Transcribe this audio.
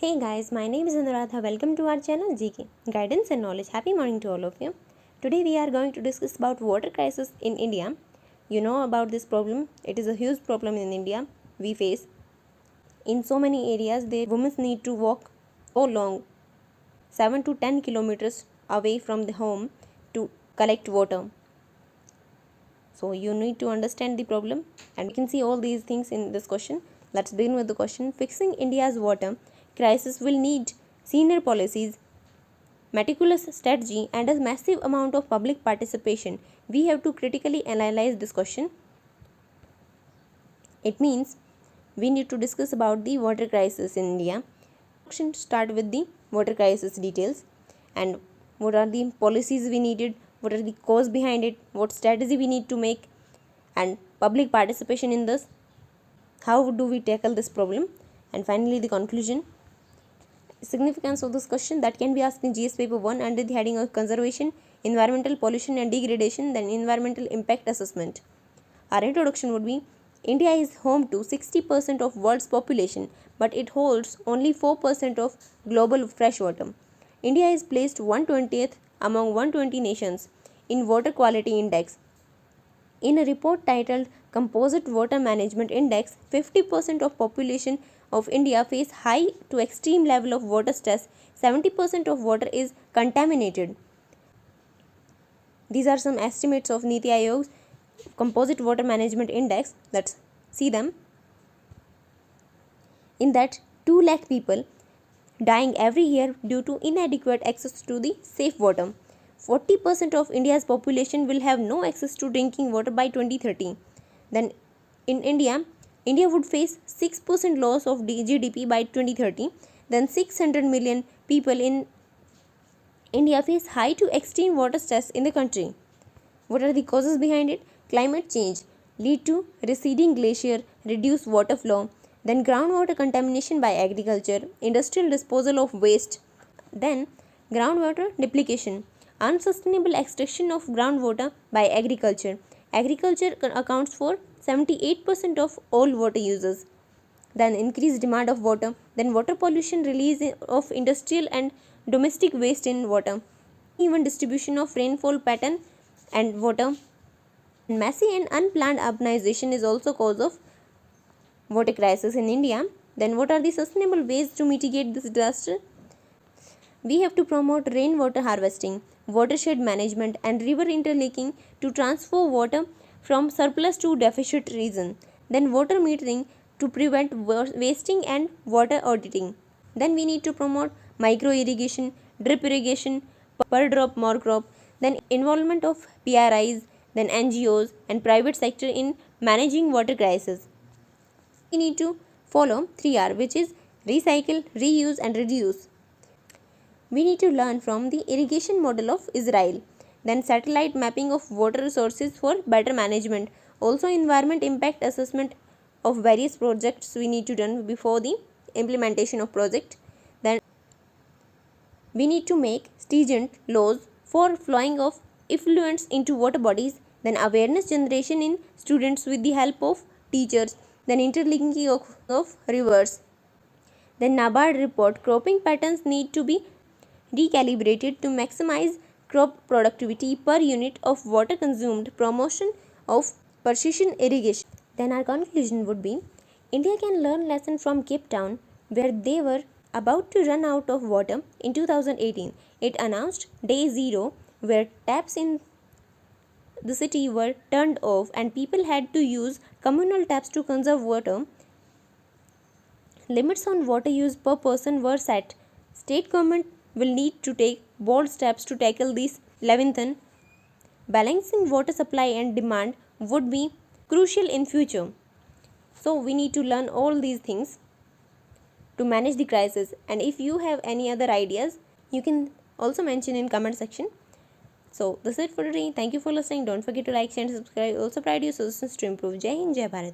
Hey guys, my name is Anuradha. Welcome to our channel GK Guidance and Knowledge. Happy morning to all of you. Today we are going to discuss about water crisis in India. You know about this problem. It is a huge problem in India we face. In so many areas, the women need to walk so long, 7 to 10 kilometers away from the home to collect water. So you need to understand the problem, and you can see all these things in this question. Let's begin with the question. Fixing India's water crisis will need senior policies, meticulous strategy, and a massive amount of public participation. We have to critically analyze this question. It means we need to discuss about the water crisis in India. Start with the water crisis details and what are the policies we needed, what are the cause behind it, what strategy we need to make, and public participation in this. How do we tackle this problem? And finally, the conclusion. Significance of this question that can be asked in GS paper 1 under the heading of conservation, environmental pollution and degradation, then environmental impact assessment. Our introduction would be India is home to 60% of world's population, but it holds only 4% of global freshwater. India is placed 120th among 120 nations in Water Quality Index. In a report titled Composite Water Management Index, 50% of population of India face high to extreme level of water stress. 70% of water is contaminated. These are some estimates of Niti Aayog's Composite Water Management Index. Let's see them. In that, 2 lakh people dying every year due to inadequate access to the safe water. 40% of India's population will have no access to drinking water by 2030. Then in India would face 6% loss of GDP by 2030. Then 600 million people in India face high to extreme water stress in the country. What are the causes behind it? Climate change lead to receding glacier, reduced water flow, then groundwater contamination by agriculture, industrial disposal of waste, then groundwater depletion, unsustainable extraction of groundwater by agriculture. Agriculture accounts for 78% of all water users. Then increased demand of water, then water pollution, release of industrial and domestic waste in water, even distribution of rainfall pattern and water. Messy and unplanned urbanization is also cause of water crisis in India. Then what are the sustainable ways to mitigate this disaster? We have to promote rainwater harvesting, watershed management and river interlinking to transfer water from surplus to deficit region. Then water metering to prevent wasting and water auditing. Then we need to promote micro irrigation, drip irrigation, per drop more crop. Then involvement of PRIs, then NGOs and private sector in managing water crisis. We need to follow 3R, which is recycle, reuse and reduce. We need to learn from the irrigation model of Israel, then satellite mapping of water resources for better management. Also environment impact assessment of various projects we need to done before the implementation of project. Then we need to make stringent laws for flowing of effluents into water bodies, then awareness generation in students with the help of teachers, then interlinking of rivers. Then NABARD report cropping patterns need to be recalibrated to maximize crop productivity per unit of water consumed, promotion of precision irrigation. Then our conclusion would be India can learn lesson from Cape Town, where they were about to run out of water in 2018. It announced day 0, where taps in the city were turned off and people had to use communal taps to conserve water. Limits on water use per person were set. State government will need to take bold steps to tackle this leviathan. Balancing water supply and demand would be crucial in future. So we need to learn all these things to manage the crisis, and if you have any other ideas you can also mention in comment section. So this is it for today. Thank you for listening. Don't forget to like, share and subscribe. Also provide your suggestions to improve. Jai Hind, Jai Bharat.